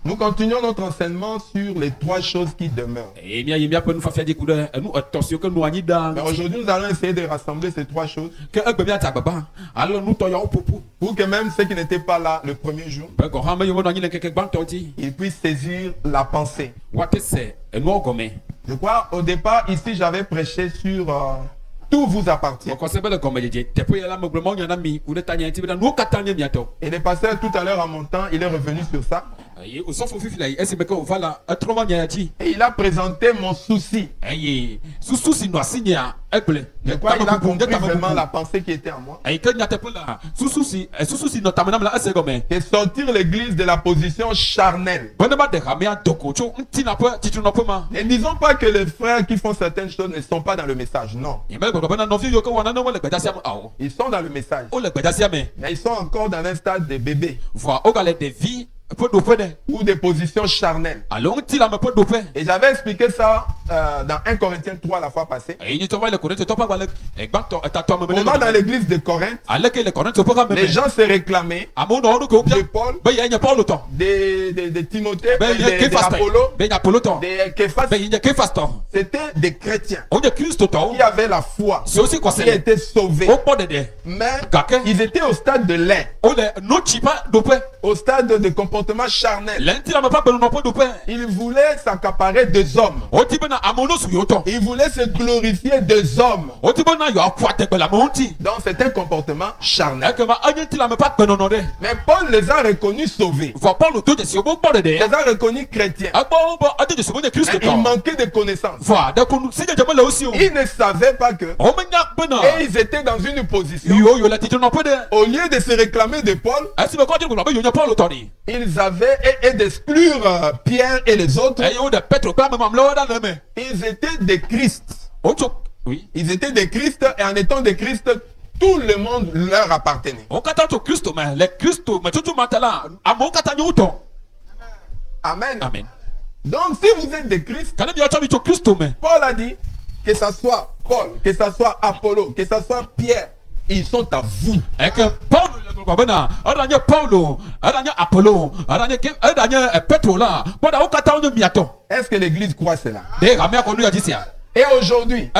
Nous continuons notre enseignement sur les 3 choses qui demeurent. Mais aujourd'hui, nous allons essayer de rassembler ces 3 choses pour que même ceux qui n'étaient pas là le premier jour, ils puissent saisir la pensée. Je crois, au départ, ici, j'avais prêché sur tout vous appartient. Et le pasteur, tout à l'heure, en montant, il est revenu sur ça. Et il a présenté mon souci. Je crois qu'il a compris vraiment la pensée qui était en moi. Et sortir l'église de la position charnelle. Et disons pas que les frères qui font certaines choses ne sont pas dans le message. Non. Ils sont dans le message. Mais ils sont encore dans un stade de bébé. Ou des positions charnelles. Et j'avais expliqué ça dans 1 Corinthiens 3 la fois passée. On va dans l'église de Corinthe. Les gens se réclamaient de Paul, de Timothée, d'Apollo, de Képhas. C'était des chrétiens qui avaient la foi, qui étaient sauvés. Mais ils étaient au stade de lait, au stade de comportement charnel. Il voulait s'accaparer des hommes. Il voulait se glorifier des hommes. Donc c'est un comportement charnel. Mais Paul les a reconnus sauvés. Les a reconnus chrétiens. Mais il manquait de connaissances. Ils ne savaient pas que. Et ils étaient dans une position. Au lieu de se réclamer de Paul, ils avaient et d'exclure Pierre et les autres. Ils étaient des Christ. Ils étaient des Christ et en étant des Christ, tout le monde leur appartenait. Amen. Amen. Donc si vous êtes des Christ, Paul a dit que ce soit Paul, que ce soit Apollo, que ce soit Pierre, ils sont à vous. Est-ce que l'église croit cela? Et aujourd'hui,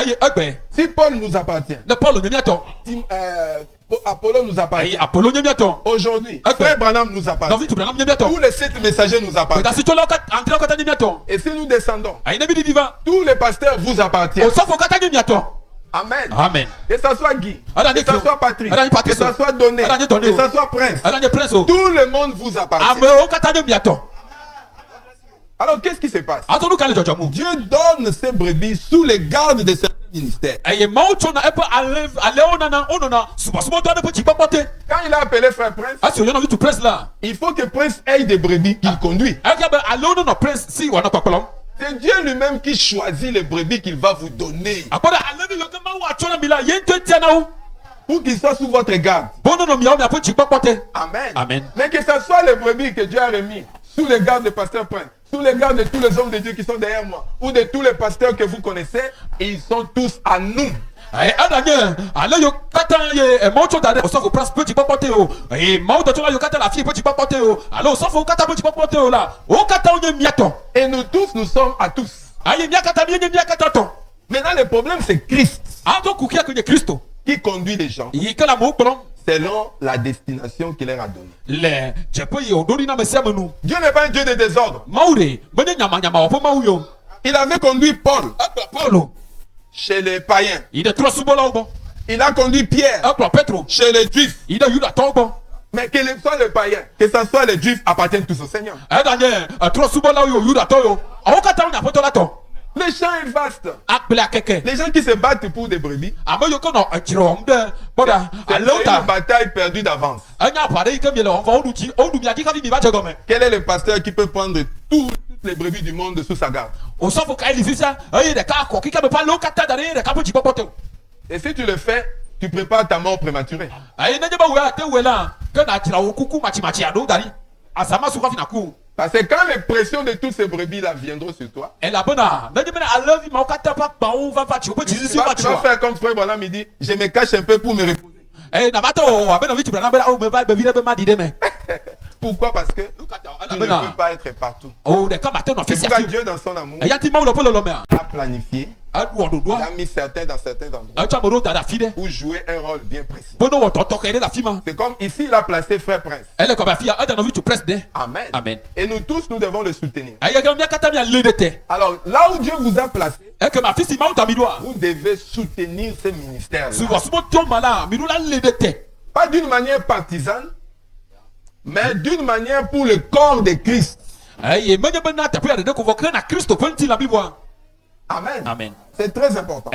si Paul nous appartient, Apollo nous appartient. Aujourd'hui, Frère Branham nous appartient. Tous les 7 messagers nous appartiennent. Et si nous descendons, tous les pasteurs vous appartiennent. Amen. Amen. Que ce soit Guy, que ce soit Patrick, que ce soit Donné, que ce soit Prince, tout le monde vous appartient. Alors qu'est-ce qui se passe? Dieu donne ses brebis sous les gardes de certains ministères. Quand il a appelé Frère Prince, il faut que Prince ait des brebis qu'il conduit. C'est Dieu lui-même qui choisit les brebis qu'il va vous donner. Pour qu'ils soient sous votre garde. Amen. Amen. Mais que ce soit les brebis que Dieu a remis sous les gardes de Pasteur Prince, sous les gardes de tous les hommes de Dieu qui sont derrière moi, ou de tous les pasteurs que vous connaissez, ils sont tous à nous. Et nous tous, nous sommes à tous. Maintenant, le problème, c'est Christ qui conduit les gens selon la destination qu'il leur a donnée. Dieu n'est pas un Dieu de désordre. Il avait conduit Paul chez les païens. Il a conduit Pierre chez les Juifs. Mais que ce soit les païens, que ce soit les Juifs, appartiennent tous au Seigneur. Le champ est vaste. Les gens qui se battent pour des brebis, c'est une bataille perdue d'avance. Quel est le pasteur qui peut prendre toutes les brebis du monde sous sa garde? Et si tu le fais, tu prépares ta mort prématurée. Parce que quand les pressions de toutes ces brebis-là viendront sur toi, tu vas faire comme Frère Branham, il dit, je me cache un peu pour me reposer. Pourquoi? Parce que tu ne peux pas être partout. C'est pourquoi Dieu, dans son amour, a planifié. Il a mis certains dans certains endroits pour jouer un rôle bien précis. C'est comme ici, il a placé Frère Prince. Amen. Amen. Et nous tous, nous devons le soutenir. Alors, là où Dieu vous a placé, vous devez soutenir ce ministère. Pas d'une manière partisane, mais d'une manière pour le corps de Christ. Amen. Amen. C'est très important.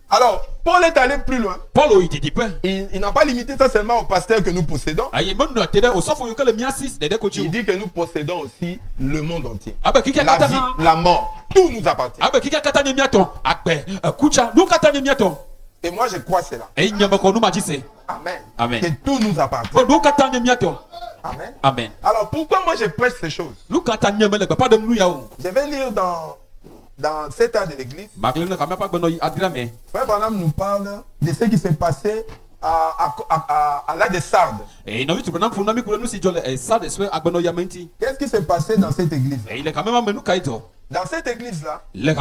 Alors, Paul est allé plus loin. Il n'a pas limité ça seulement au pasteur que nous possédons. Il dit que nous possédons aussi le monde entier. La vie, la mort, tout nous appartient. Et moi je crois cela. Amen. Amen. Que tout nous appartient. Amen. Amen. Alors pourquoi moi je prêche ces choses? Je vais lire dans cet art de l'église. Frère Branham nous parle de ce qui s'est passé à l'âge de Sardes. Qu'est-ce qui s'est passé dans cette église? Dans cette église-là, les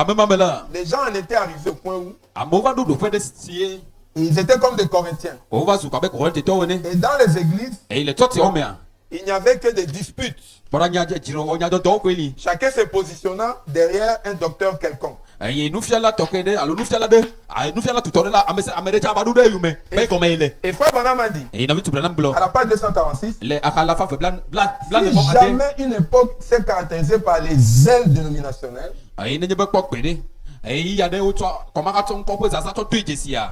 gens en étaient arrivés au point où ils étaient comme des Corinthiens. Et dans les églises, il n'y avait que des disputes. Chacun se positionnant derrière un docteur quelconque. Et Frère Branham a dit, à la page 246, si jamais une époque s'est caractérisée par les ailes dénominationnelles,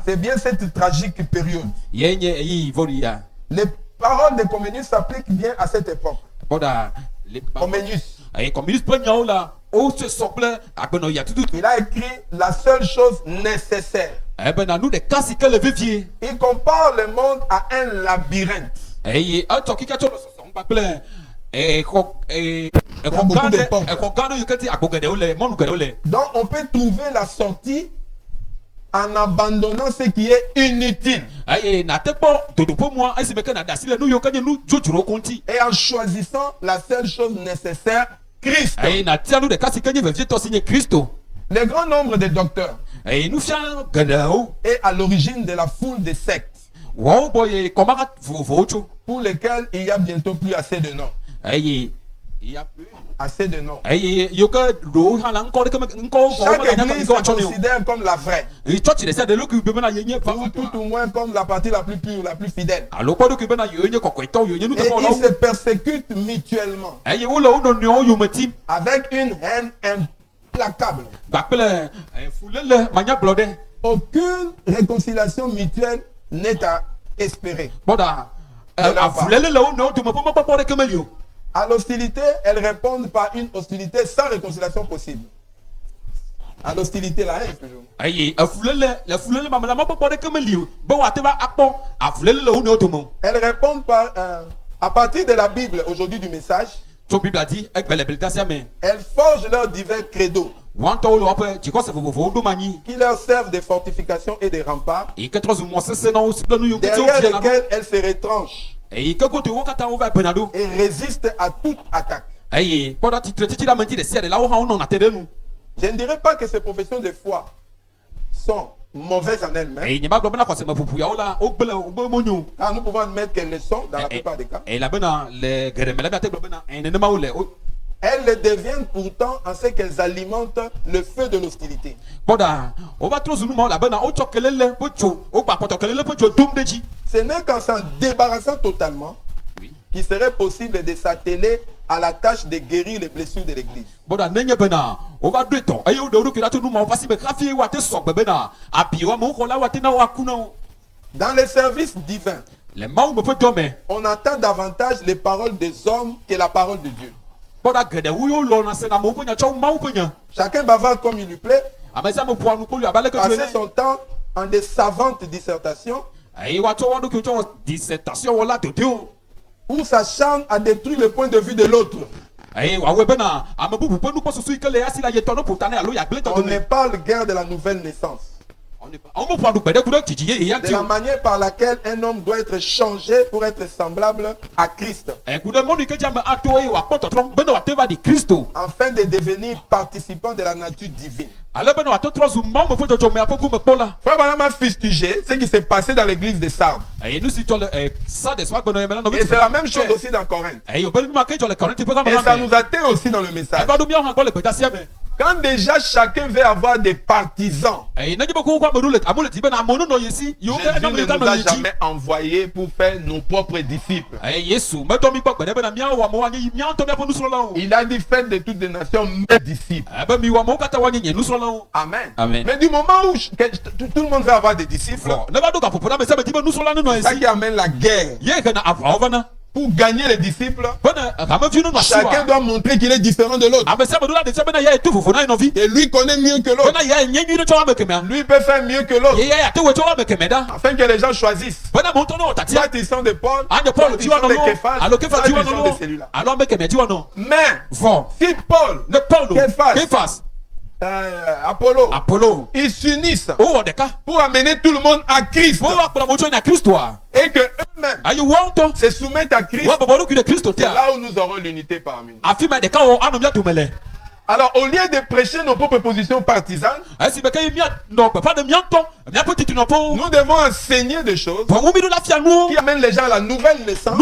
c'est bien cette tragique période. Les paroles de Comenius s'appliquent bien à cette époque. Comenius. Il a écrit la seule chose nécessaire. Il compare le monde à un labyrinthe. Donc on peut trouver la sortie en abandonnant ce qui est inutile. Et en choisissant la seule chose nécessaire, Christ. Le grand nombre de docteurs est à l'origine de la foule des sectes pour lesquels il y a bientôt plus assez de noms. Il y a plus assez de noms. Chaque église se considère comme la vraie. Ou tout au moins comme la partie la plus pure, la plus fidèle. Et ils se persécutent mutuellement avec une haine implacable. Aucune réconciliation mutuelle n'est à espérer. À l'hostilité, elles répondent par une hostilité sans réconciliation possible. À l'hostilité, la haine toujours. Elles répondent par, à partir de la Bible, aujourd'hui du message. Elles forgent leurs divers credos qui leur servent de fortifications et de remparts, derrière lesquels elles se retranchent et résiste à toute attaque. Je ne dirais pas que ces professions de foi sont mauvaises en elles-mêmes, car nous pouvons admettre qu'elles le sont dans la plupart des cas. Elles le deviennent pourtant en ce qu'elles alimentent le feu de l'hostilité. Ce n'est qu'en s'en débarrassant totalement qu'il serait possible de s'atteler à la tâche de guérir les blessures de l'église. Dans les services divins, on entend davantage les paroles des hommes que la parole de Dieu. Chacun bavarde comme il lui plaît, passer son temps en des savantes dissertations, où s'acharne à détruire le point de vue de l'autre. On ne parle guère de la nouvelle naissance. de la manière par laquelle un homme doit être changé pour être semblable à Christ, afin de devenir participant de la nature divine. Frère Branham a fustigé ce qui s'est passé dans l'église de Sardes. Et c'est la même chose aussi dans Corinthe. Et ça nous atteint aussi dans le message. Quand déjà chacun veut avoir des partisans, Jésus ne nous a jamais envoyés pour faire nos propres disciples. Il a dit faites de toutes les nations mes disciples. Amen. Amen. Mais du moment où tout le monde veut avoir des disciples, c'est ça qui amène la guerre. Pour gagner les disciples, chacun doit montrer qu'il est différent de l'autre. Et lui connaît mieux que l'autre. Lui peut faire mieux que l'autre. Afin que les gens choisissent. Soit ils sont de Paul, soit ils sont de Képhas, soit ils sont de celui-là. Mais si Paul, Képhas, Apollo, ils s'unissent pour amener tout le monde à Christ et que eux-mêmes se soumettent à Christ, c'est là où nous aurons l'unité parmi nous. Alors, au lieu de prêcher nos propres positions partisanes, nous devons enseigner des choses qui amènent les gens à la nouvelle naissance,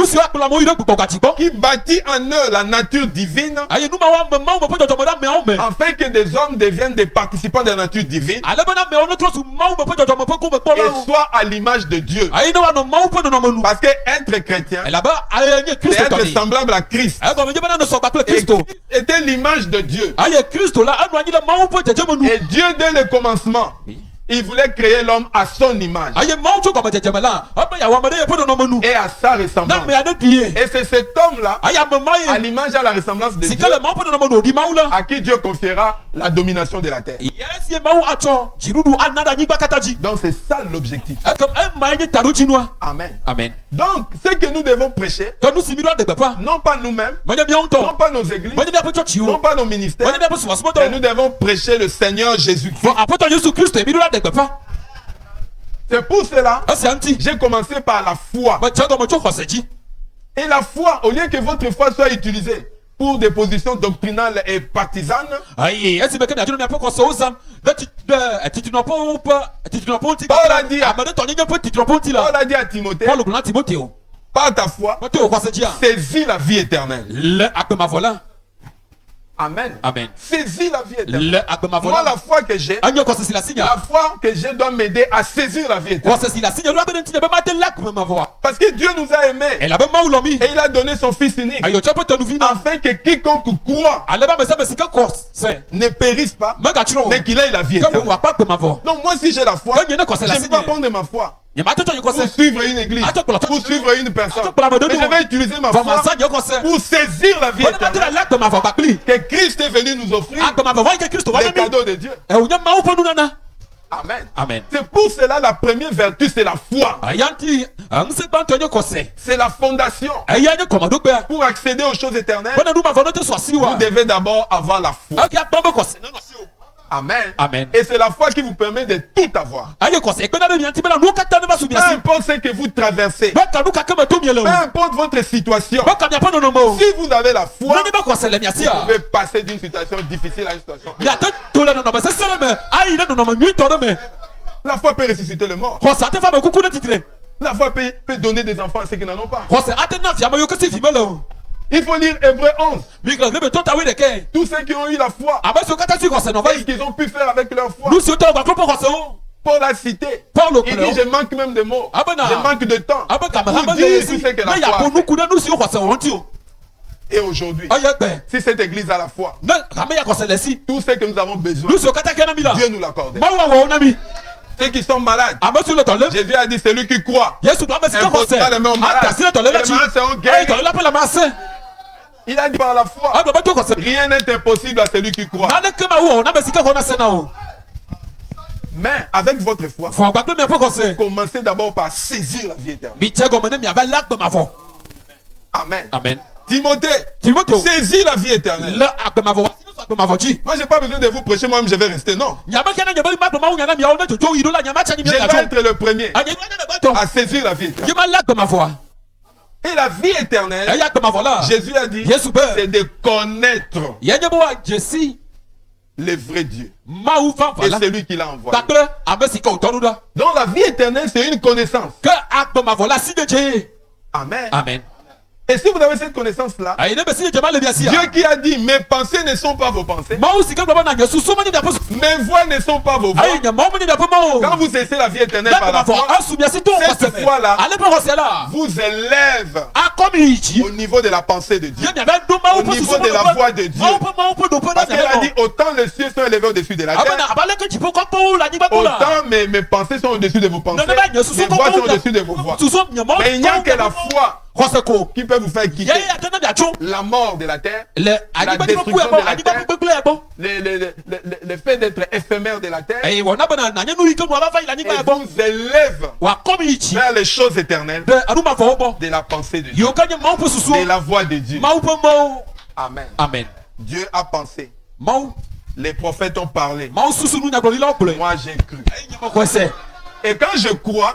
qui bâtit en eux la nature divine, afin que des hommes deviennent des participants de la nature divine et soient à l'image de Dieu. Parce que être chrétien, c'est être semblable à Christ. Et Christ était l'image de Dieu. Et Dieu, dès le commencement, il voulait créer l'homme à son image et à sa ressemblance. Et c'est cet homme-là, à l'image et à la ressemblance de Dieu, à qui Dieu confiera la domination de la terre. Donc c'est ça l'objectif. Amen. Amen. Donc ce que nous devons prêcher, non pas nous-mêmes, non pas nos églises, non pas nos ministères, mais nous devons prêcher le Seigneur Jésus-Christ. C'est pour cela que j'ai commencé par la foi. Et la foi, au lieu que votre foi soit utilisée pour des positions doctrinales et partisanes, Paul a dit à Timothée, par ta foi, saisis la vie éternelle. Amen. Amen. Saisis la vie éternelle. Moi, la foi que j'ai, doit m'aider à saisir la vie éternelle. Parce que Dieu nous a aimés. Et il a donné son Fils unique. Afin que quiconque croit ne périsse pas, mais qu'il ait la vie éternelle. Donc moi, si j'ai la foi, je ne vais pas prendre ma foi pour suivre une église, pour suivre une personne. Mais je vais utiliser ma foi pour saisir la vie éternelle que Christ est venu nous offrir, les cadeaux de Dieu. Amen. Amen. C'est pour cela la première vertu, c'est la foi. C'est la fondation. Pour accéder aux choses éternelles, vous devez d'abord avoir la foi. Amen. Amen. Et c'est la foi qui vous permet de tout avoir. Peu importe ce que vous traversez, peu importe votre situation, si vous avez la foi, vous pouvez passer d'une situation difficile à une situation. La foi peut ressusciter le mort. La foi peut donner des enfants à ceux qui n'en ont pas. Il faut lire Hébreux 11. Tous ceux qui ont eu la foi, et qu'ils ont pu faire avec leur foi. Paul a cité. Il dit je manque même de mots. Je manque de temps. Pour dire tout ce que la foi fait. Et aujourd'hui, si cette église a la foi, tout ce que nous avons besoin, Dieu nous l'accorde. Ceux qui sont malades, Jésus a dit celui qui croit impose pas les mains aux malades. Les malades seront guéris. Il a dit par la foi, rien n'est impossible à celui qui croit. Mais avec votre foi, commencez d'abord par saisir la vie éternelle. Amen. Amen. Timothée, saisis la vie éternelle. Moi, j'ai pas besoin de vous prêcher, moi-même, je vais rester. Non. Je vais être le premier à saisir la vie éternelle. Et la vie éternelle, Jésus a dit, c'est de connaître le vrai Dieu. Et c'est lui qui l'a envoyé. Donc la vie éternelle, c'est une connaissance. Amen. Amen. Et si vous avez cette connaissance-là, Dieu qui a dit, mes pensées ne sont pas vos pensées, mes voix ne sont pas vos voix. Quand vous cessez la vie éternelle par la foi, cette foi-là vous élève au niveau de la pensée de Dieu, au niveau de la voix de Dieu. Parce qu'elle a dit, autant les cieux sont élevés au-dessus de la terre, autant mes pensées sont au-dessus de vos pensées, mes voix sont au-dessus de vos voix. Mais il n'y a que la foi qui peut vous faire quitter la mort de la terre, la destruction de la terre, le fait d'être éphémère de la terre, et vous élève vers les choses éternelles de la pensée de Dieu, de la voix de Dieu. Amen. Amen. Dieu a pensé. Les prophètes ont parlé. Moi j'ai cru. Et quand je crois,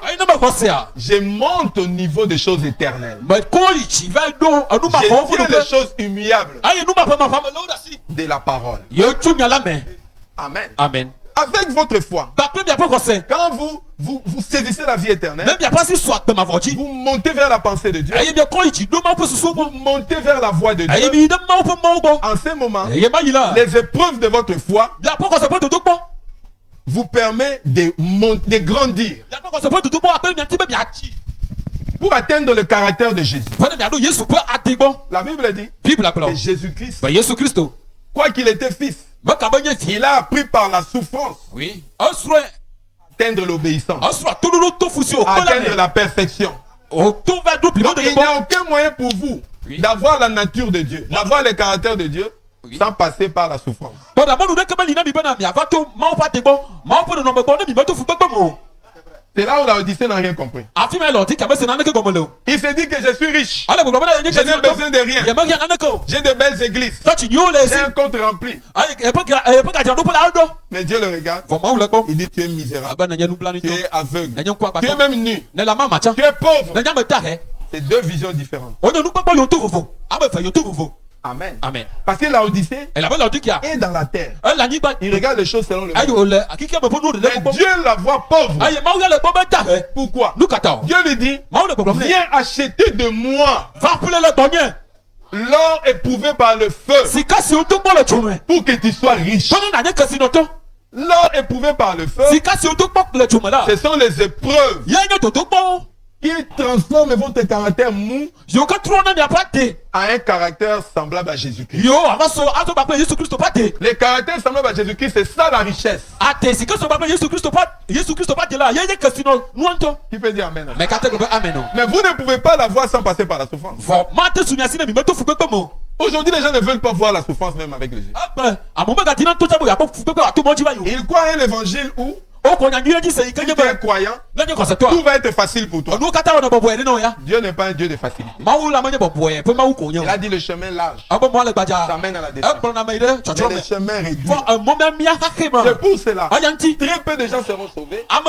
je monte au niveau des choses éternelles. Je tiens les choses immuables de la parole. Amen. Amen. Avec votre foi, quand vous saisissez la vie éternelle, vous montez vers la pensée de Dieu, vous montez vers la voix de Dieu. En ce moment, les épreuves de votre foi vous permet de grandir pour atteindre le caractère de Jésus. La Bible dit que Jésus-Christ, quoi qu'il était fils, il a appris par la souffrance atteindre l'obéissance, atteindre la perfection. Donc, il n'y a aucun moyen pour vous d'avoir la nature de Dieu, d'avoir le caractère de Dieu, sans passer par la souffrance. C'est là où l'Odyssée n'a rien compris. Il s'est dit que je suis riche. Je n'ai besoin de rien. J'ai de belles églises. J'ai un compte rempli. Mais Dieu le regarde. Il dit tu es misérable. Tu es aveugle. Tu es même nu. Tu es pauvre. C'est deux visions différentes. Amen. Amen. Parce que l'Odyssée est dans la terre. Il regarde les choses selon le monde. Mais Dieu la voit pauvre. Pourquoi? Dieu lui dit, viens acheter de moi l'or éprouvé par le feu pour que tu sois riche. L'or éprouvé par le feu, ce sont les épreuves qui transforme votre caractère mou à un caractère semblable à Jésus-Christ. Le caractère semblable à Jésus-Christ, c'est ça la richesse. Qui peut dire amen? Mais vous ne pouvez pas la voir sans passer par la souffrance. Aujourd'hui, les gens ne veulent pas voir la souffrance même avec les yeux. Ils croient à un évangile où si tu es croyant, tout va être facile pour toi. Dieu n'est pas un Dieu de facilité. Il a dit le chemin large, ça mène à la destruction. Mais le chemin réduit. C'est pour cela, très peu de gens seront sauvés à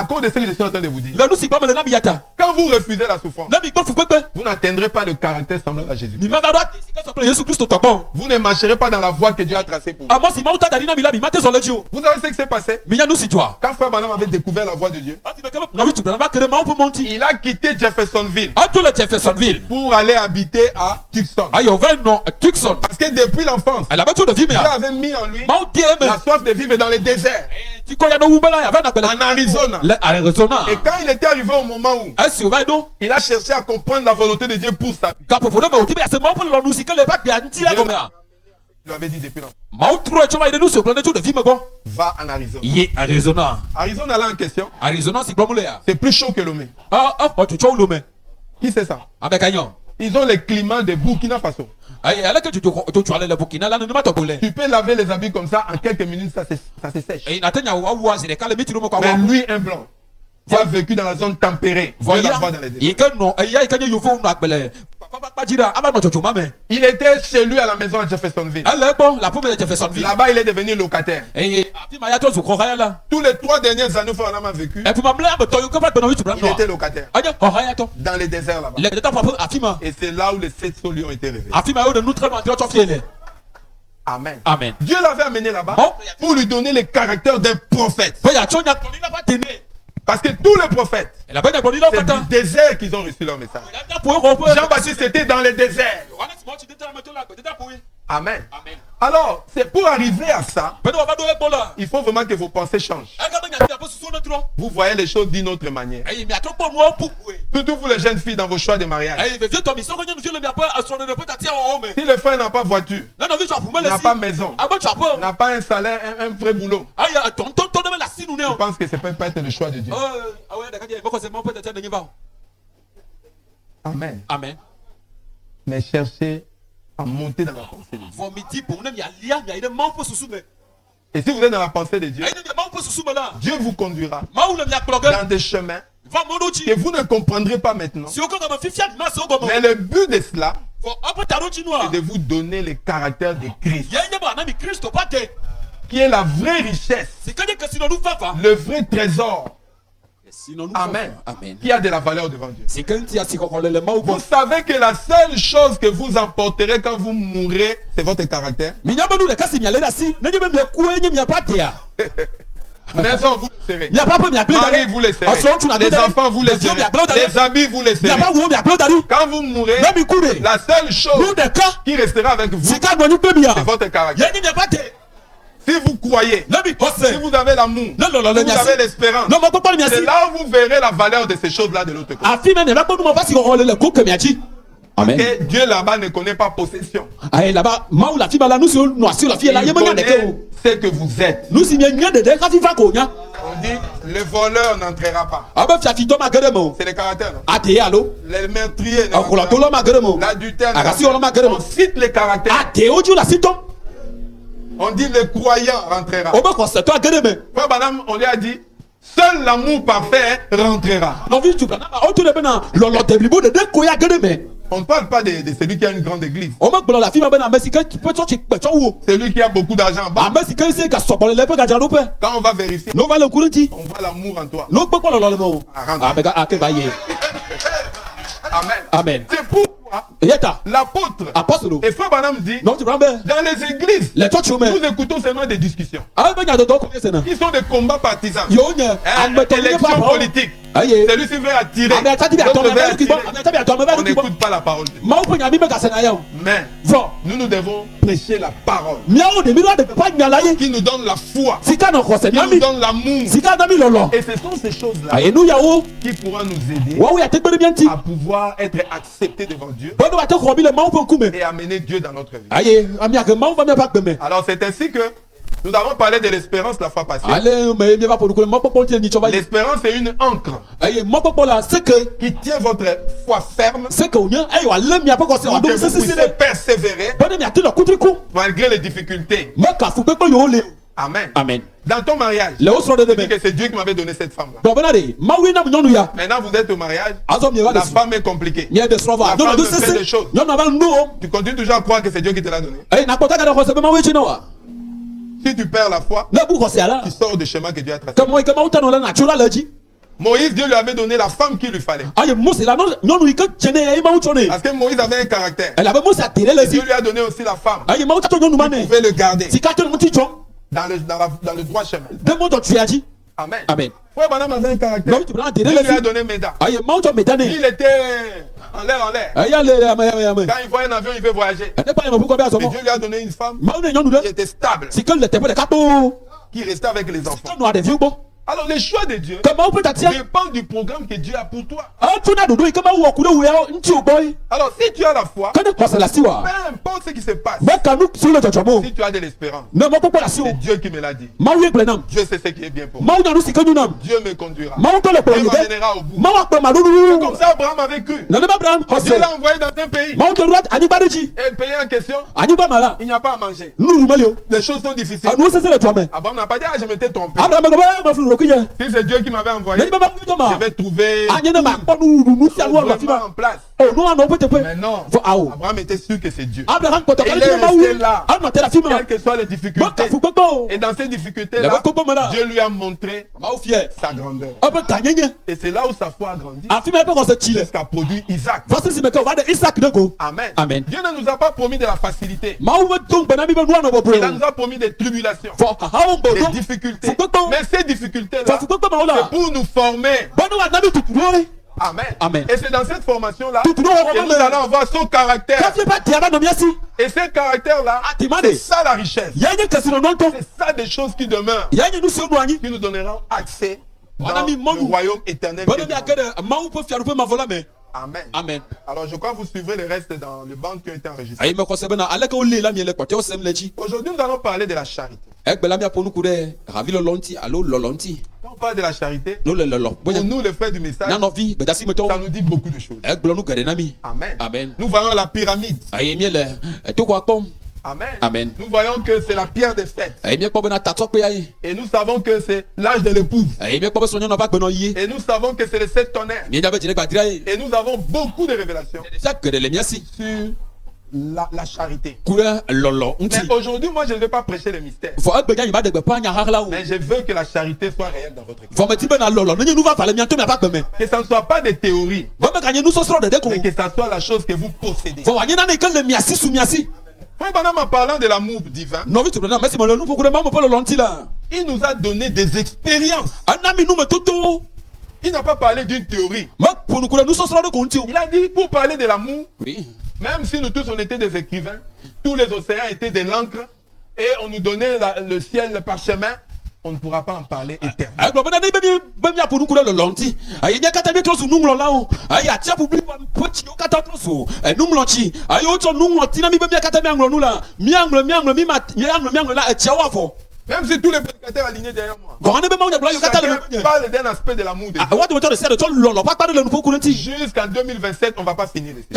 cause de ce que je suis en train de vous dire. Quand vous refusez la souffrance, vous n'atteindrez pas le caractère semblable à Jésus. Vous ne marcherez pas dans la voie que Dieu a tracée pour vous. Vous savez ce qui s'est passé? Quand Frère Branham avait découvert la voix de Dieu, il a quitté Jeffersonville pour aller habiter à Tucson. Parce que depuis l'enfance, Dieu avait mis en lui la soif de vivre dans le désert, en Arizona. Et quand il était arrivé au moment où il a cherché à comprendre la volonté de Dieu pour sa vie, il lui avait dit depuis longtemps, va en Arizona. Arizona là en question, c'est plus chaud que Lomé. Qui c'est ça? Ils ont le climat de Burkina Faso. Tu peux laver les habits comme ça, en quelques minutes ça se sèche. Mais lui, un blanc, qui a vécu dans la zone tempérée, Dieu la voit dans les désert. Il était chez lui à la maison à Jeffersonville. Là-bas, il est devenu locataire. Tous les 3 dernières années, Fanam a vécu. Il était locataire. Dans les déserts là-bas. Et c'est là où les 7 solions ont été révélés. Amen. Amen. Dieu l'avait amené là-bas pour lui donner le caractère d'un prophète. Parce que tous les prophètes, c'est du désert qu'ils ont reçu leur message. Jean-Baptiste était dans le désert. Amen. Amen. Alors, c'est pour arriver à ça, il faut vraiment que vos pensées changent. Vous voyez les choses d'une autre manière. Surtout vous les jeunes filles dans vos choix de mariage. Si le frère n'a pas voiture, n'a pas maison, n'a pas un salaire, un vrai boulot, je pense que ça peut pas être le choix de Dieu. Amen. Amen. Mais cherchez à monter dans la pensée de Dieu. Et si vous êtes dans la pensée de Dieu, Dieu vous conduira dans des chemins que vous ne comprendrez pas maintenant. Mais le but de cela, c'est de vous donner le caractère de Christ, qui est la vraie richesse, le vrai trésor. Amen. Amen. Qui a de la valeur devant Dieu. Vous savez que la seule chose que vous emporterez quand vous mourrez, c'est votre caractère. Maison, vous le serez. Marie, vous le serez. Les enfants, vous le serez. Les amis, vous le serez. Quand vous mourrez, la seule chose qui restera avec vous, c'est votre caractère. Si vous croyez, si vous avez l'amour, si vous avez l'espérance, c'est là où vous verrez la valeur de ces choses-là de l'autre côté. Amen. Et Dieu là-bas ne connaît pas possession. Il connaît ce que vous êtes. On dit, le voleur n'entrera pas. C'est le caractère. Le meurtrier n'entrera pas. L'adultère n'entrera pas. On cite les caractères. On dit le croyant rentrera. Frère Branham, on lui a dit, seul l'amour parfait rentrera. On ne parle pas de celui qui a une grande église. Celui qui a beaucoup d'argent. Quand on va vérifier, on voit l'amour en toi. Amen. Amen. C'est pourquoi l'apôtre et Frère Branham dit, dans les églises, nous écoutons seulement des discussions. Ils sont des combats partisans. Élection politique. Celui-ci veut attirer. On n'écoute pas la parole de Dieu. Mais nous devons prêcher la parole qui nous donne la foi, qui nous donne l'amour. Et ce sont ces choses-là qui pourront nous aider à pouvoir être acceptés devant Dieu et amener Dieu dans notre vie. Alors c'est ainsi que nous avons parlé de l'espérance la fois passée. L'espérance est une encre qui tient votre foi ferme pour que vous puissiez persévérer malgré les difficultés. Amen. Amen. Dans ton mariage, tu dis que c'est Dieu qui m'avait donné cette femme-là. Maintenant vous êtes au mariage, la femme est compliquée. La femme fait des choses. Tu continues toujours à croire que c'est Dieu qui te l'a donné. Si tu perds la foi, tu sors du chemin que Dieu a tracé. Moïse, Dieu lui avait donné la femme qu'il lui fallait. Parce que Moïse avait un caractère. Dieu lui a donné aussi la femme. Il pouvait le garder dans le droit chemin. Amen. Amen. Frère Branham avait un caractère. Dieu lui a donné Méda. Il était en l'air. Quand il voit un avion, il veut voyager. Et Dieu lui a donné une femme qui était stable, qui restait avec les enfants. Alors les choix de Dieu dépendent du programme que Dieu a pour toi. Alors si tu as la foi, peu importe ce qui se passe, si tu as de l'espérance, c'est Dieu qui me l'a dit. Dieu sait ce qui est bien pour moi. Dieu me conduira. Dieu m'amènera au bout. C'est comme ça Abraham avait cru. Dieu l'a envoyé dans un pays. Et le pays en question, il n'y a pas à manger. Les choses sont difficiles. Abraham n'a pas dit, ah, je m'étais trompé. Si c'est Dieu qui m'avait envoyé, je vais trouver en place. Mais non, Abraham était sûr que c'est Dieu. Il est resté là, quelles que soient les difficultés. Et dans ces difficultés-là, Dieu lui a montré sa grandeur. Et c'est là où sa foi a grandi. Jusqu'à produire Isaac. Amen. Amen. Dieu ne nous a pas promis de la facilité. Il nous a promis des tribulations, des difficultés. Mais ces difficultés-là, c'est pour nous former. Amen. Amen. Et c'est dans cette formation-là que nous allons avoir son caractère. Et ce caractère-là, c'est ça la richesse. C'est ça des choses qui demeurent, qui nous donneront accès dans le royaume éternel. Amen. Amen. Alors je crois que vous suivrez le reste dans le banc qui a été enregistré. Aujourd'hui nous allons parler de la charité. Quand on parle de la charité, pour nous les frères du message, ça nous dit beaucoup de choses. Amen. Amen. Nous voyons la pyramide. Amen. Amen. Nous voyons que c'est la pierre des fêtes. Et nous savons que c'est l'âge de l'épouse. Et nous savons que c'est les 7 tonnerres. Et nous avons beaucoup de révélations sur la charité. Mais aujourd'hui, moi, je ne vais pas prêcher les mystères. Mais je veux que la charité soit réelle dans votre cœur. Que ça ne soit pas des théories, mais que ça soit la chose que vous possédez. Frère Branham, en parlant de l'amour divin, il nous a donné des expériences. Il n'a pas parlé d'une théorie. Il a dit, pour parler de l'amour, même si nous tous on était des écrivains, tous les océans étaient de l'encre, et on nous donnait le ciel, le parchemin, on ne pourra pas en parler éternellement. Même si tous les prédicateurs alignés derrière moi, chacun parle d'un aspect de l'amour de Dieu. Jusqu'en 2027, on ne va pas finir ici.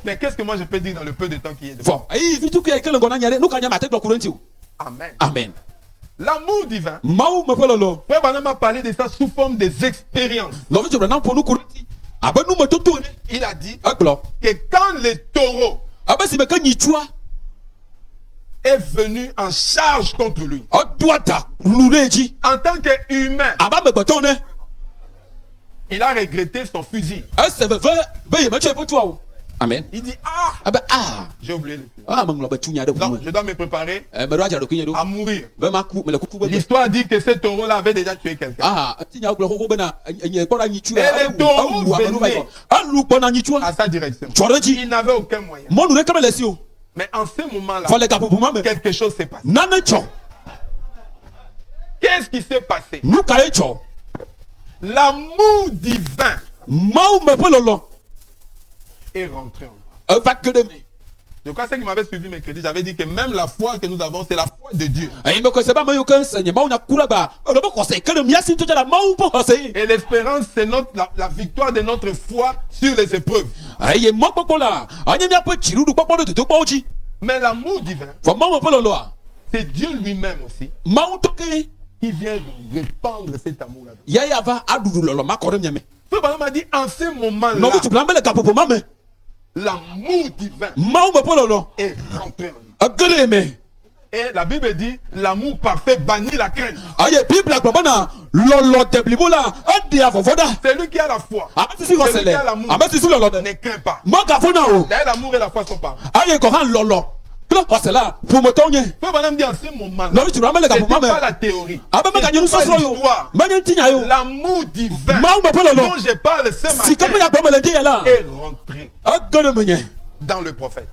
Mais qu'est-ce que moi je peux dire dans le peu de temps qui est devant? Amen. Amen. L'amour divin, Frère Branham a parlé de ça sous forme des expériences. Il a dit que quand le taureau est venu en charge contre lui, en tant qu'humain, il a regretté son fusil. Amen. Il dit, j'ai oublié le fusil. Donc, je dois me préparer à mourir. L'histoire dit que ce taureau-là avait déjà tué quelqu'un. Et le taureau venait à sa direction. Il n'avait aucun moyen. Mais en ce moment-là, quelque chose s'est passé. Qu'est-ce qui s'est passé? L'amour divin est rentré en moi. Je crois que ceux qui m'avaient suivi mes crédits, j'avais dit que même la foi que nous avons, c'est la foi de Dieu. Et l'espérance, c'est la victoire de notre foi sur les épreuves. Mais l'amour divin, c'est Dieu lui-même aussi qui vient répandre cet amour-là. Frère m'a dit, en ce moment-là, l'amour divin est rentré en lui. Et la Bible dit, l'amour parfait bannit la crainte. Celui qui a la foi, celui qui a l'amour, ne craint pas. D'ailleurs, l'amour et la foi sont pas. Frère Branham dit en ce moment-là, ce n'est pas la théorie, ce n'est pas l'histoire. L'amour divin dont je parle ce matin est rentré dans le prophète.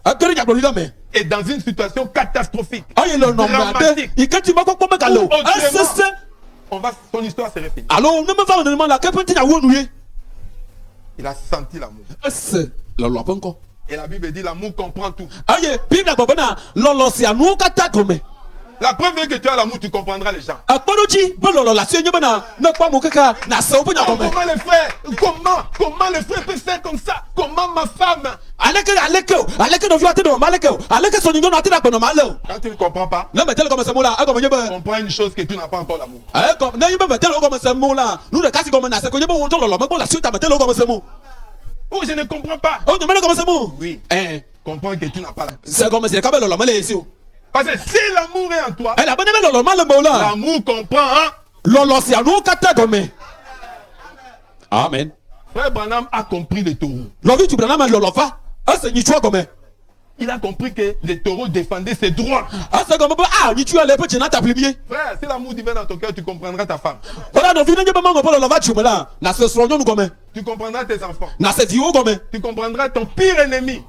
Et dans une situation catastrophique, dramatique, son histoire serait finie. Il a senti l'amour. Et la Bible dit l'amour comprend tout. La preuve est que tu as l'amour, tu comprendras les gens. Comment les frères, comment les frères peuvent faire comme ça? Comment ma femme? Quand tu ne comprends pas, comprends une chose que tu n'as pas encore l'amour. Oh, je ne comprends pas. Oui. Comprends que tu n'as pas l'amour. Parce que si l'amour est en toi, l'amour comprend. Amen. Frère Branham a compris le taureau. Il a compris que les taureaux défendaient ses droits. Frère, si l'amour divin dans ton cœur, tu comprendras ta femme. Tu comprendras tes enfants. Tu comprendras ton pire ennemi.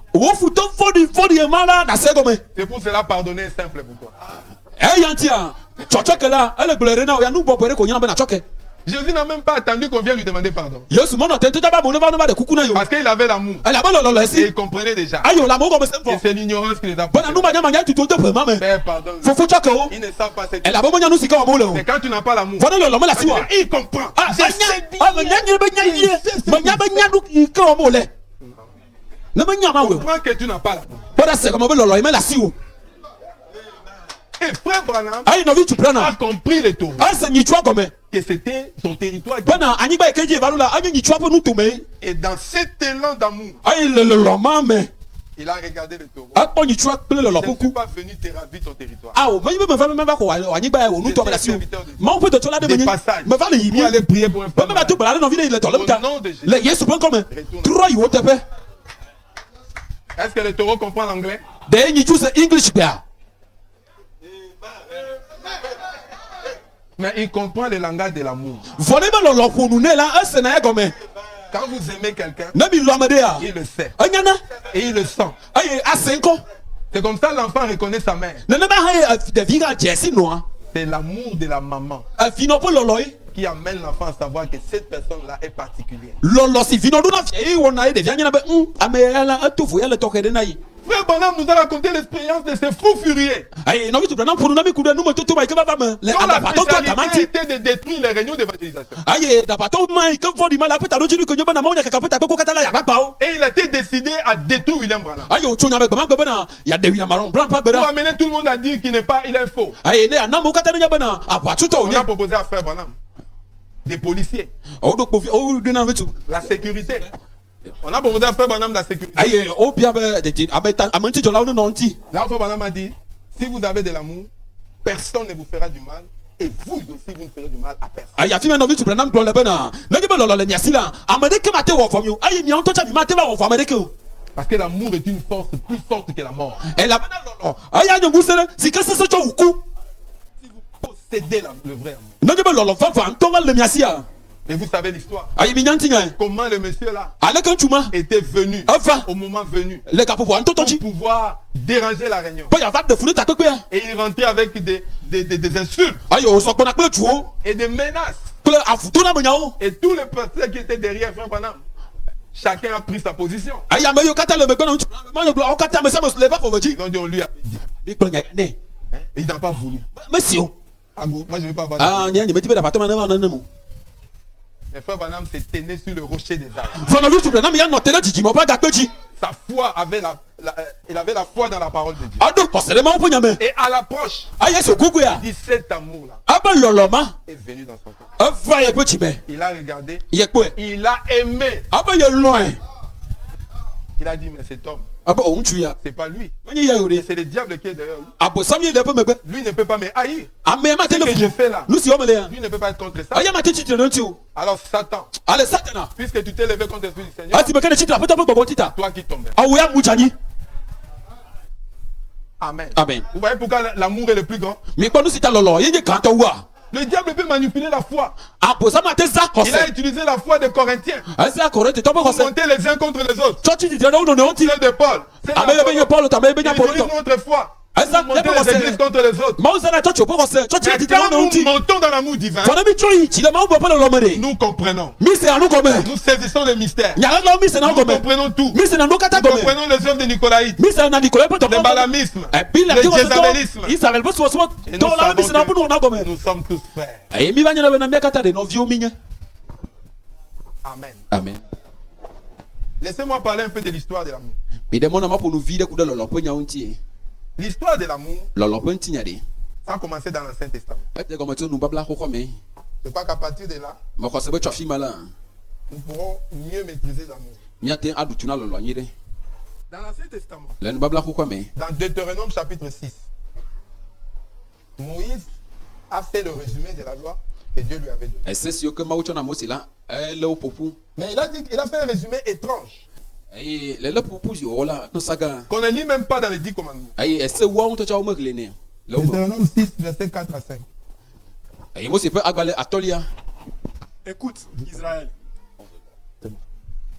C'est pour cela pardonner est simple pour toi. Jésus n'a même pas attendu qu'on vienne lui demander pardon. Parce qu'il avait l'amour. Et il comprenait déjà. Et c'est l'ignorance qui les a poussés. Père, pardon. Ils ne savent pas cette chose. C'est quand tu n'as pas l'amour. Il comprend. Comprends que tu n'as pas l'amour. Et frère Branham a compris le taureau. Que c'était son territoire. Et dans cet élan d'amour, il a regardé le taureau. Je ne suis pas venu te ravir ton territoire. Des passages. Pour aller prier pour un femme. Au nom de Jésus. Est-ce que le taureau comprend l'anglais? Mais il comprend le langage de l'amour. Quand vous aimez quelqu'un, il le sait. Et il le sent. C'est comme ça l'enfant reconnaît sa mère. C'est l'amour de la maman qui amène l'enfant à savoir que cette personne-là est particulière. Frère Branham nous a raconté l'expérience de ces fous furieux. Dont la spécialité était de détruire les réunions d'évangélisation. Et il a été décidé à détruire William Branham. Pour amener tout le monde à dire qu'il n'est pas, il est faux. On a proposé à Frère Branham des policiers, la sécurité. On a proposé à Frère Branham la sécurité. Là, Frère Branham a dit, si vous avez de l'amour, personne ne vous fera du mal. Et vous aussi, vous ne ferez du mal à personne. Parce que l'amour est une force plus forte que la mort. Si vous possédez le vrai amour. Et vous savez l'histoire. Comment le monsieur là était venu au moment venu pour pouvoir déranger la réunion. Et il rentrait avec des insultes et des menaces. Et tous les pasteurs qui étaient derrière Frère Branham, chacun a pris sa position. Donc on lui a dit. Il n'a pas voulu. Moi je ne vais pas avoir. Mais Frère Branham s'est tenu sur le rocher des arbres. Sa foi avait il avait la foi dans la parole de Dieu. Et à l'approche, il dit cet amour-là est venu dans son cœur. Il a regardé, il a aimé. Il a dit, mais cet homme, c'est pas lui. C'est le diable qui est derrière lui. Lui ne peut pas me haïr. Ce que je fais là, lui ne peut pas être contre ça. Alors Satan, puisque tu t'es levé contre l'Esprit du Seigneur, toi qui tombes. Amen. Vous voyez pourquoi l'amour est le plus grand? Le diable peut manipuler la foi. Il a utilisé la foi des Corinthiens pour monter les uns contre les autres. Celle de Paul. Il utilise notre foi. monter les églises contre les autres. Mais quand nous montons dans l'amour divin, nous comprenons. Nous saisissons les mystères. Nous comprenons tout. Nous comprenons les œuvres de Nicolaïte, le balamisme, le jézabélisme. Et nous sommes tous frères. Amen. Amen. Laissez-moi parler un peu de l'histoire de l'amour. L'histoire de l'amour, ça a commencé dans l'Ancien Testament. Je crois qu'à partir de là, nous pourrons mieux maîtriser l'amour. Dans l'Ancien Testament, dans Deutéronome chapitre 6, Moïse a fait le résumé de la loi que Dieu lui avait donnée. Mais il a fait un résumé étrange qu'on ne lit même pas dans les 10 commandements. Deutéronome 6, verset 4 à 5. Écoute Israël.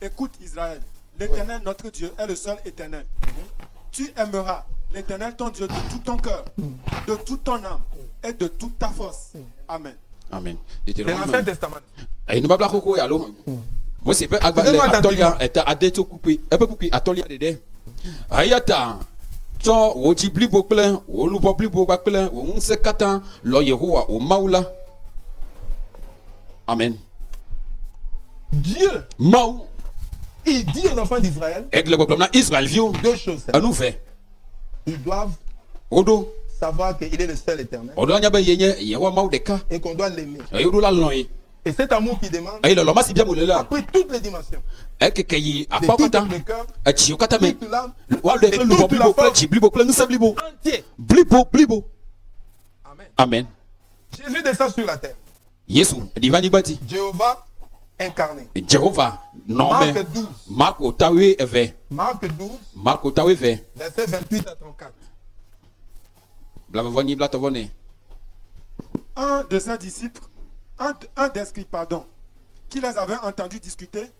Écoute Israël. L'Éternel notre Dieu est le seul éternel. Tu aimeras l'Éternel ton Dieu de tout ton cœur, de toute ton âme et de toute ta force. Amen. Amen. C'est l'Ancien Testament. Moi c'est pas atolia eta adeto couper un peu couper atolia dede ayata to wo ji blibo plan wo lu bo blibo ba plan wo nse katan lo Yehowa o maula. Amen. Dieu mau il dit aux enfants d'Israël deux choses. Ils doivent savoir qu'il est le seul éternel et qu'on doit l'aimer. Et cet amour qui demande a pris toutes les dimensions. De tout le cœur, de toute l'âme, de toute la force, entier. Amen. Jésus descend sur la terre. Jéhovah incarné. Marc 12. Marc 12. Verset 28 à 34. Un de ses disciples, un des scribes, qui les avait entendus discuter,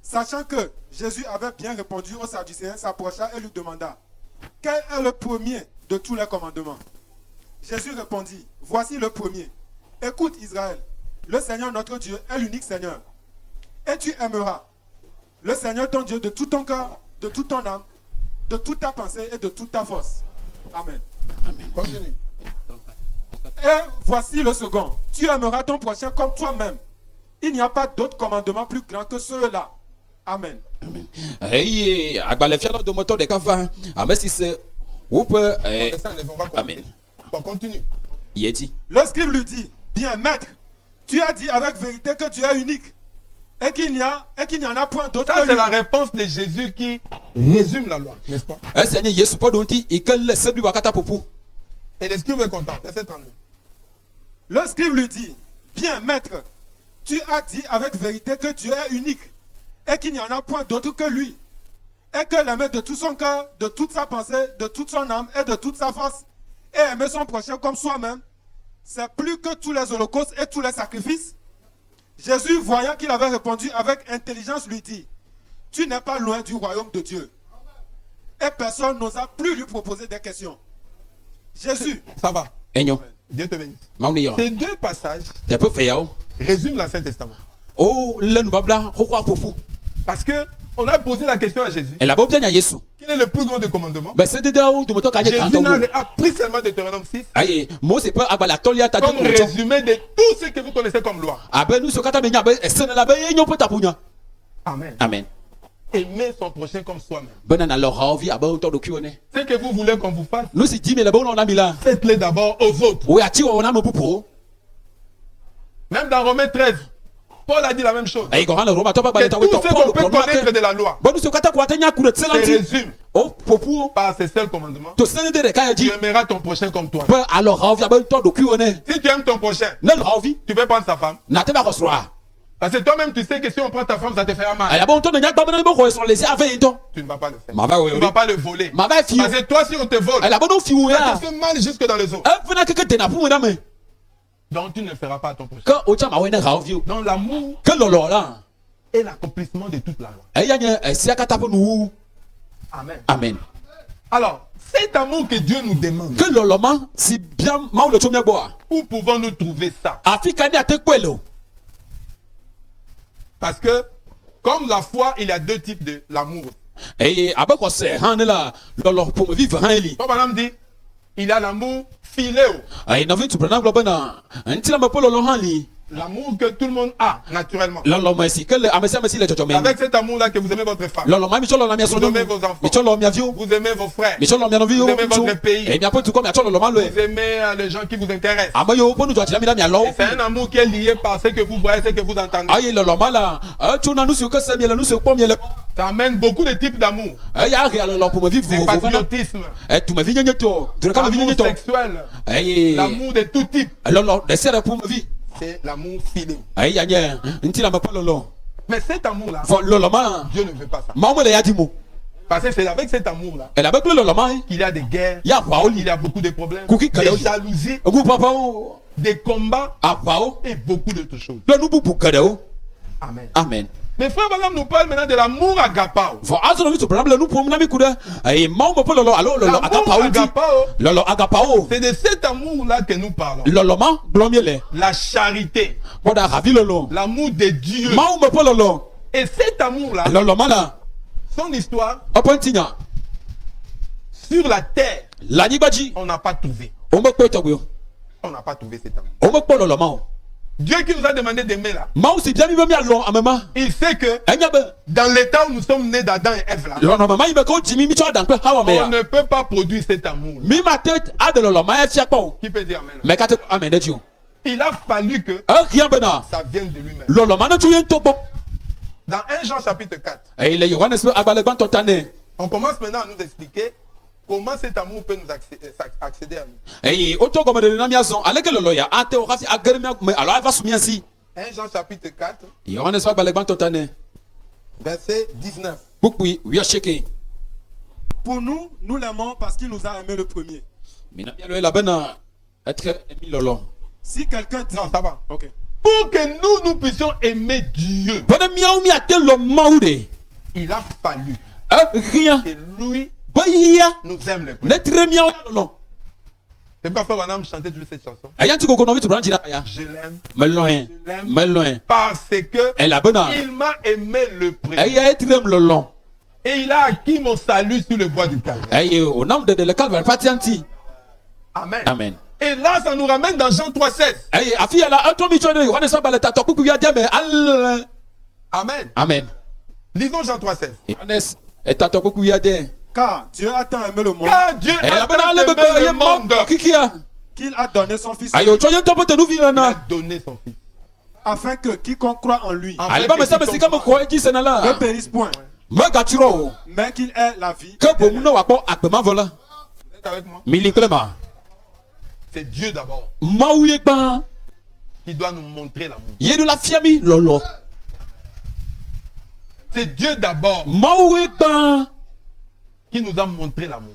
sachant que Jésus avait bien répondu aux Sadducéens, s'approcha et lui demanda: quel est le premier de tous les commandements? Jésus répondit: voici le premier. Écoute Israël, le Seigneur notre Dieu est l'unique Seigneur. Et tu aimeras le Seigneur ton Dieu de tout ton cœur, de toute ton âme, de toute ta pensée et de toute ta force. Amen. Amen. Continue. Et voici le second. Tu aimeras ton prochain comme toi-même. Il n'y a pas d'autre commandement plus grand que ceux-là. Amen. Amen. Amen. Bon, continue. Le scribe lui dit: bien maître, tu as dit avec vérité que tu es unique et qu'il n'y en a point d'autre. Ça, c'est la réponse de Jésus qui résume la loi, n'est-ce pas? Et le scribe est content. Verset 32. Le scribe lui dit: bien maître, tu as dit avec vérité que tu es unique et qu'il n'y en a point d'autre que lui, et que l'aimer de tout son cœur, de toute sa pensée, de toute son âme et de toute sa force, et aimer son prochain comme soi-même, c'est plus que tous les holocaustes et tous les sacrifices. Jésus, voyant qu'il avait répondu avec intelligence, lui dit: tu n'es pas loin du royaume de Dieu. Et personne n'osa plus lui proposer des questions. Jésus. Ça va. Dieu te bénisse. Ces deux passages résument l'Ancien Testament. Parce que on a posé la question à Jésus. Quel est le plus grand des commandements? Jésus a pris seulement Deutéronome 6 comme résumé de tout ce que vous connaissez comme loi. Amen. Amen. Aimer son prochain comme soi-même. Ce que vous voulez qu'on vous fasse, faites-le d'abord aux autres. Même dans Romains 13, Paul a dit la même chose. Que tout ce qu'on peut connaître de la loi se résume par ces seuls commandements. Tu aimeras ton prochain comme toi. Si tu aimes ton prochain, tu peux prendre sa femme. Parce que toi-même, tu sais que si on prend ta femme, ça te fera mal. Tu ne vas pas le faire. Tu ne vas pas le voler. Parce que toi, si on te vole, ça te fait mal jusque dans les os. Donc tu ne le feras pas à ton prochain. Donc l'amour est l'accomplissement de toute la loi. Amen. Amen. Alors, Cet amour que Dieu nous demande. Que loloma si bien ma le chomia boa. Où pouvons-nous trouver ça? Afrika ni atekwelo. Parce que comme la foi, il y a deux types de l'amour. Et abako se hanela lolo pour me vivre haneli. Comme madame dit, il y a l'amour philéo. Ay na vitu prana globana. Antila me polo lo hanli. L'amour que tout le monde a naturellement. Avec cet amour-là que vous aimez votre femme. Vous aimez vos enfants. Vous aimez vos frères. Vous aimez votre pays. Vous aimez les gens qui vous intéressent. C'est un amour qui est lié par ce que vous voyez, ce que vous entendez. Ça amène beaucoup de types d'amour. Le patriotisme. L'amour sexuel. L'amour de tout type. C'est l'amour fidèle. Mais cet amour-là, Dieu ne veut pas ça. Parce que c'est avec cet amour-là qu'il y a des guerres, il y a beaucoup de problèmes, des jalousies, des combats et beaucoup d'autres choses. Amen. Amen. Mais frère Branham nous parle maintenant de l'amour agapao. C'est de cet amour-là que nous parlons. La charité. L'amour de Dieu. Et cet amour-là, son histoire, sur la terre, on n'a pas trouvé. On n'a pas trouvé cet amour. Dieu qui nous a demandé d'aimer là, il sait que dans l'état où nous sommes nés d'Adam et Ève là, on ne peut pas produire cet amour. Qui peut dire amen? Il a fallu que ça vienne de lui-même. Dans 1 Jean chapitre 4, on commence maintenant à nous expliquer comment cet amour peut nous accéder à nous. 1 Jean chapitre 4, verset 19. Pour nous, nous l'aimons parce qu'il nous a aimé le premier. Si quelqu'un dit... Non, ça va. Okay. Pour que nous puissions aimer Dieu, il a fallu que lui nous aime le premier. C'est pas faire un chanter toujours cette chanson. Je l'aime. Parce que il m'a aimé le premier. Et il a acquis mon salut sur le bois du Calvaire. Amen. Amen. Et là, ça nous ramène dans Jean 3,16. Amen. Amen. Lisons Jean 3,16. Car Dieu a tant aimé le monde. Car Dieu a tant aimé le monde qu'il a donné son Fils. Il a donné son Fils. Afin que quiconque croit en lui ne périsse point, mais qu'il ait la vie. Vous êtes avec moi? C'est Dieu d'abord qui doit nous montrer l'amour. C'est Dieu d'abord qui nous a montré l'amour.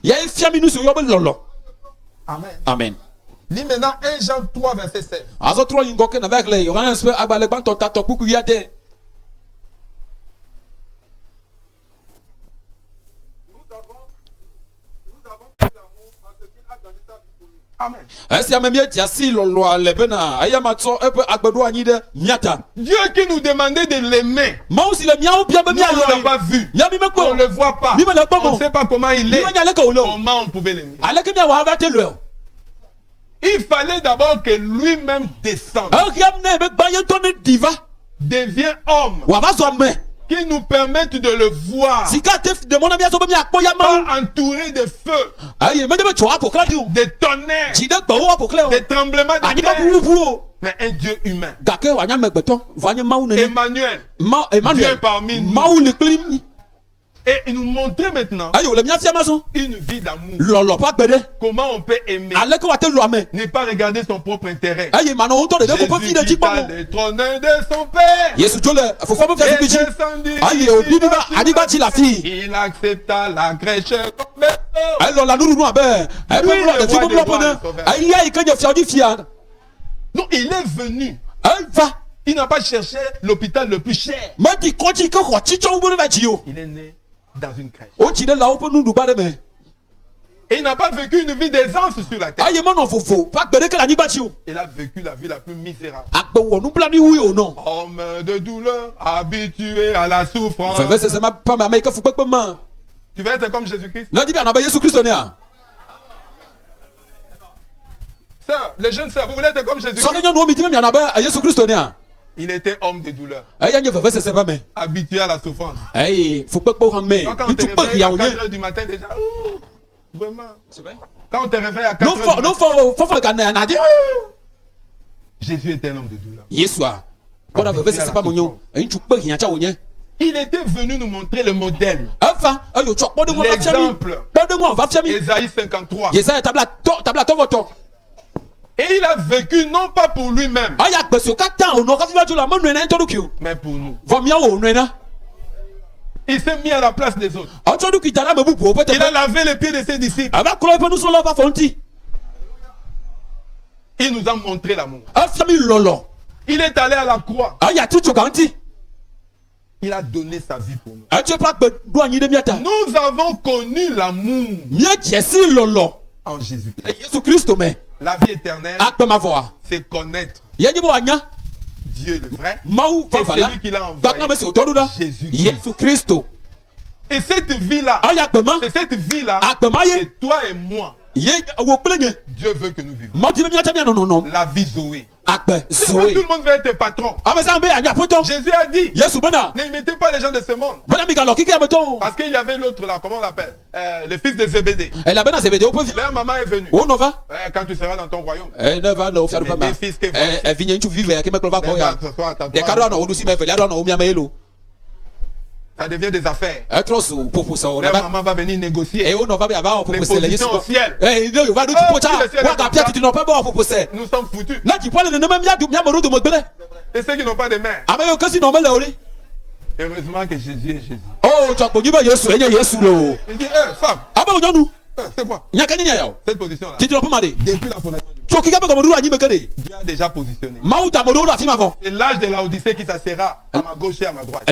Amen. Amen. Lis maintenant 1 Jean 3 verset 16. Amen. Dieu qui nous demandait de l'aimer, nous ne l'avons pas vu, on ne le voit pas, on ne sait pas comment il est, comment on pouvait l'aimer. Il fallait d'abord que lui-même descende, devient homme, qui nous permettent de le voir, pas entouré de feu, de tonnerre, de tremblements de terre, mais un Dieu humain. Emmanuel, Dieu parmi nous. Et il nous montrait maintenant une vie d'amour. Comment on peut aimer, ne pas regarder son propre intérêt. Jésus quitta le trône de son Père et descendit ici. Il accepta la crèche comme donc il est venu. Il n'a pas cherché l'hôpital le plus cher. Il est né dans une crèche. Et il n'a pas vécu une vie d'aisance sur la terre. Il a vécu la vie la plus misérable. Homme de douleur, habitué à la souffrance. Tu veux être comme Jésus-Christ? Sœur, les jeunes sœurs, vous voulez être comme Jésus-Christ? Il était homme de douleur. Habitué à la souffrance. Quand on te réveille à 4h du matin déjà, vraiment. Quand on te réveille à 4h du matin, Jésus était un homme de douleur. Il était venu nous montrer le modèle. L'exemple. Ésaïe 53. Et il a vécu non pas pour lui-même, mais pour nous. Il s'est mis à la place des autres. Il a lavé les pieds de ses disciples. Il nous a montré l'amour. Il est allé à la croix. Il a donné sa vie pour nous. Nous avons connu l'amour en Jésus-Christ. La vie éternelle, c'est connaître Dieu le vrai et celui qu'il a envoyé, Jésus-Christ. Et cette vie-là, c'est cette vie-là que toi et moi, Dieu veut que nous vivions. La vie Zoé. Tout le monde veut être patron. Jésus a dit, n'imitez pas les gens de ce monde. Parce qu'il y avait l'autre là, comment on l'appelle, le fils de Zébédée. Leur maman est venue. Quand tu seras dans ton royaume, mes fils qui ça devient des affaires. La maman va venir négocier. Les positions au ciel. Nous sommes foutus. Et ceux qui n'ont pas de mère. Heureusement que Jésus est Jésus. Il dit, femme. C'est quoi cette position-là? Depuis la fondation. Dieu a déjà positionné. C'est l'âge de la Odyssée qui s'assera à ma gauche et à ma droite.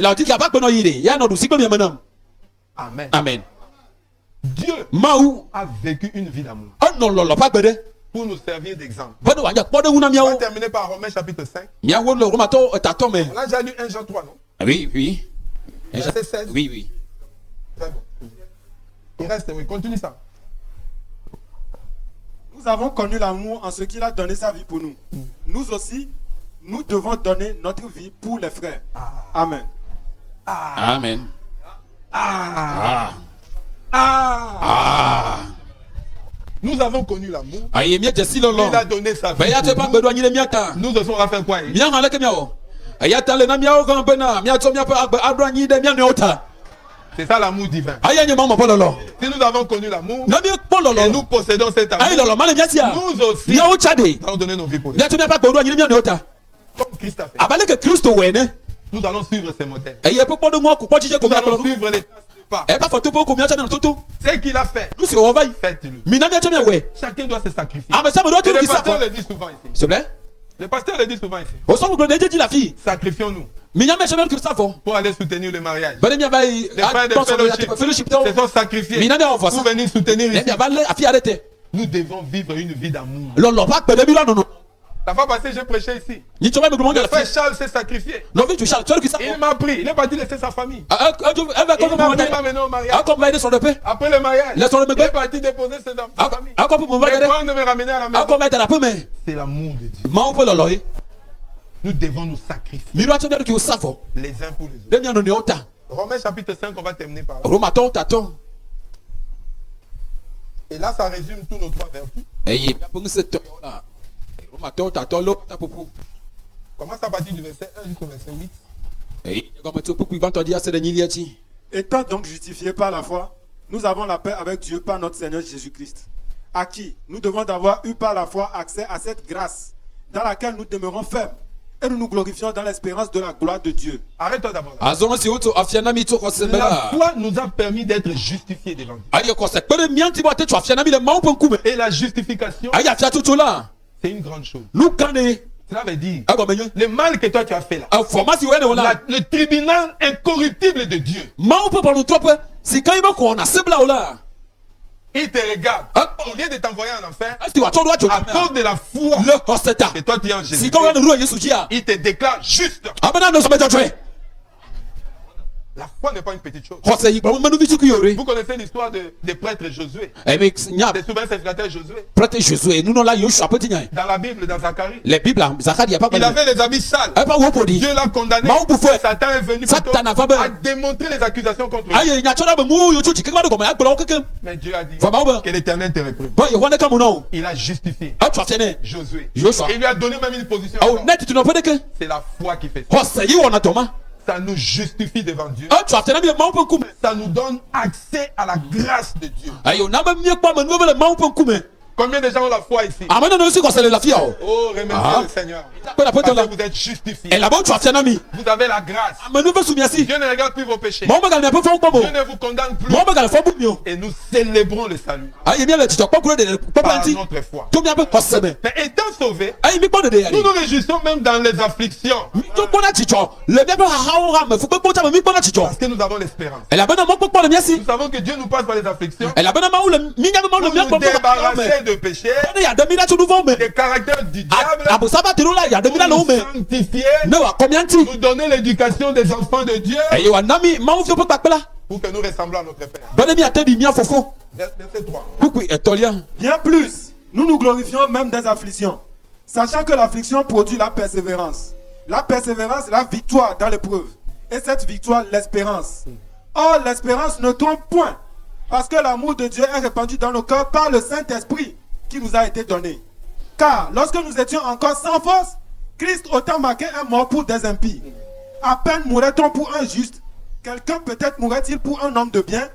Amen. Amen. Dieu a vécu une vie d'amour pour nous servir d'exemple. On va terminer par Romains chapitre 5. On a déjà lu 1 Jean 3, non? Oui. Verset 16. Oui. Très bon. Il reste, oui. Continue ça. Nous avons connu l'amour en ce qu'il a donné sa vie pour nous. Nous aussi, nous devons donner notre vie pour les frères. Amen. Amen. Nous avons connu l'amour. Il a donné sa vie. Nous aussi, on va faire quoi? C'est ça l'amour divin. Si nous avons connu l'amour et nous possédons cet amour, nous aussi allons donner nos vies pour lui. Comme Christ a fait. Nous allons suivre ses modèles. Nous allons suivre les pas. Ce qu'il a fait, faites-le. Chacun doit se sacrifier. Et le pasteur le dit souvent ici. S'il vous plaît. Le pasteur le dit souvent ici. Sacrifions-nous pour aller soutenir le mariage. Les frères de fellowship se sont sacrifiés pour venir soutenir ici. Nous devons vivre une vie d'amour. La fois passée, j'ai prêché ici. Le frère Charles s'est sacrifié. Il m'a pris. Il est parti laisser sa famille. Il m'a mené au mariage. Après le mariage, il est parti déposer sa famille. Et quand de me ramener à la maison. C'est l'amour de Dieu. Nous devons nous sacrifier les uns pour les autres. Romains chapitre 5, on va terminer par là. Et là, ça résume tous nos trois vertus. Commence à partir du verset 1 jusqu'au verset 8. Étant donc justifiés par la foi, nous avons la paix avec Dieu par notre Seigneur Jésus-Christ, à qui nous devons d'avoir eu par la foi accès à cette grâce dans laquelle nous demeurons fermes et nous nous glorifions dans l'espérance de la gloire de Dieu. Arrête-toi d'abord. La foi nous a permis d'être justifiés devant Dieu. Et la justification, c'est une grande chose. Cela veut dire le mal que toi tu as fait là, le tribunal incorruptible de Dieu Il te regarde. Au lieu de t'envoyer en enfer, à cause de la foi que toi tu es en Jésus, il te déclare juste. La foi n'est pas une petite chose. Vous connaissez l'histoire des prêtres Josué. Des souverains sacrificateurs Josué. Dans la Bible, dans Zacharie, il avait les habits sales. Dieu l'a condamné. Satan est venu à démontrer les accusations contre lui. Mais Dieu a dit que l'Éternel te réprime. Il a justifié Josué. Il lui a donné même une position. C'est la foi qui fait ça. Ça nous justifie devant Dieu. Ça nous donne accès à la grâce de Dieu. Combien de gens ont la foi ici? Oh, remerciez le Seigneur. Parce que vous êtes justifiés. Vous avez la grâce. Dieu ne regarde plus vos péchés. Dieu ne vous condamne plus. Et nous célébrons le salut par notre foi. Mais étant sauvés, nous nous réjouissons même dans les afflictions. Parce que nous avons l'espérance. Nous savons que Dieu nous passe par les afflictions pour nous débarrasser de péché, des caractères du diable, pour nous sanctifier, nous donner l'éducation des enfants de Dieu, pour que nous ressemblons à notre Père. Verset 3. Bien plus, nous nous glorifions même des afflictions, sachant que l'affliction produit la persévérance. La persévérance, la victoire dans l'épreuve. Et cette victoire, l'espérance. Or, l'espérance ne trompe point, parce que l'amour de Dieu est répandu dans nos cœurs par le Saint-Esprit qui nous a été donné. Car lorsque nous étions encore sans force, Christ autant marqué est mort pour des impies. À peine mourrait-on pour un juste, quelqu'un peut-être mourrait-il pour un homme de bien,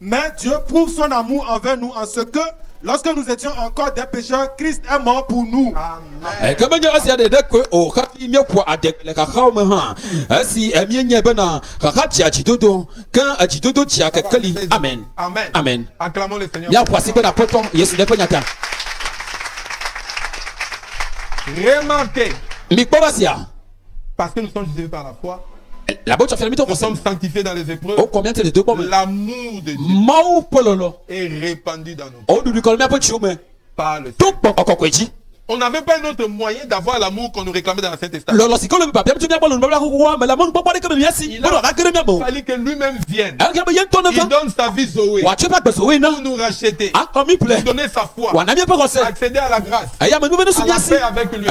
mais Dieu prouve son amour envers nous en ce que, lorsque nous étions encore des pécheurs, Christ est mort pour nous. Amen. Amen. Amen. Acclamons le Seigneur. Remarquez. Parce que nous sommes justifiés par la foi. Nous sommes sanctifiés dans les épreuves. L'amour de Dieu est répandu dans nos cœurs par le Seigneur. On n'avait pas un autre moyen d'avoir l'amour qu'on nous réclamait dans l'Ancien Testament. Il a fallu que lui-même vienne. Il donne sa vie Zoé pour nous racheter, pour donner sa foi, accéder à la grâce, à la paix avec lui,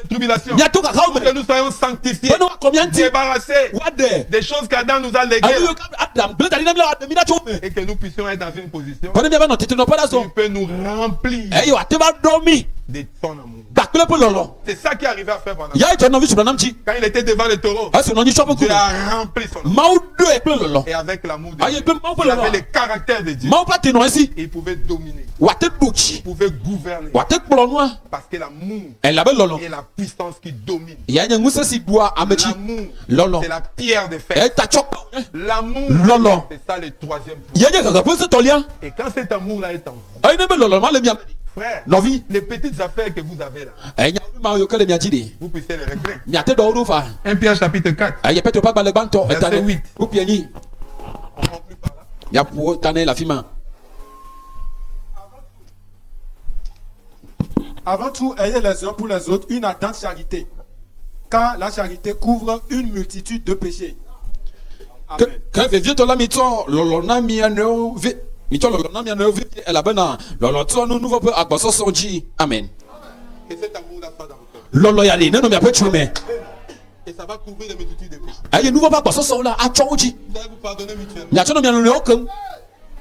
tribulation, pour que nous soyons sanctifiés, débarrassés des choses qu'Adam nous a léguées et que nous puissions être dans une position qui peut nous remplir de son amour. C'est ça qui est arrivé à faire pendant quand il était devant le taureau. Dieu a rempli son amour. Et avec l'amour de Dieu, il avait le caractère de Dieu. Et il pouvait dominer. Il pouvait gouverner. Parce que l'amour est la puissance qui domine. L'amour, c'est la pierre de fer. L'amour, c'est ça le troisième point. Et quand cet amour-là est en vous, frère, les petites affaires que vous avez là, vous puissiez les régler. 1 Pierre chapitre 4, verset 8. On conclut par là. Avant tout, ayez les uns pour les autres une ardente charité, car la charité couvre une multitude de péchés. Amen. Amen. Que cet amour-là soit dans vos cœurs. Et ça va couvrir les multitudes de péchés. Vous allez vous pardonner mutuellement.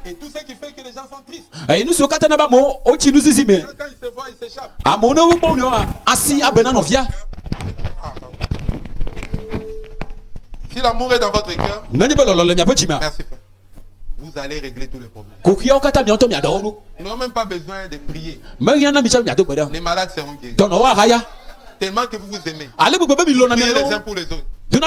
Et tout ce qui fait que les gens sont tristes. Quand ils se voient, ils s'échappent. Si l'amour est dans votre cœur, merci frère, vous allez régler tous les problèmes. Ils n'ont même pas besoin de prier. Les malades seront guéris. Tellement que vous vous aimez. Priez les uns pour les autres. On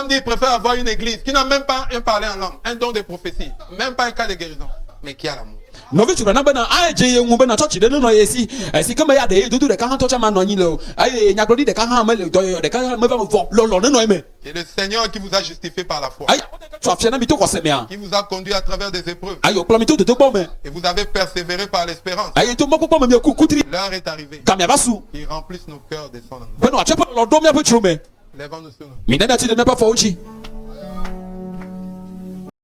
dit qu'il préfère avoir une église qui n'a même pas un parler en langue, un don de prophétie, même pas un cas de guérison, mais qui a l'amour. Novi tu kana bana aje ye ngumbe na church de no yesi esi kama ya de dudu de kan to chama no yin lo aye nya glori de kan ha me de kan me va vo lo no me. C'est le Seigneur qui vous a justifié par la foi. Qui vous a conduit à travers des épreuves. Et vous avez persévéré par l'espérance. L'heure est arrivée. Qu'il remplisse nos cœurs de son amour. Lèvons-nous sur nous.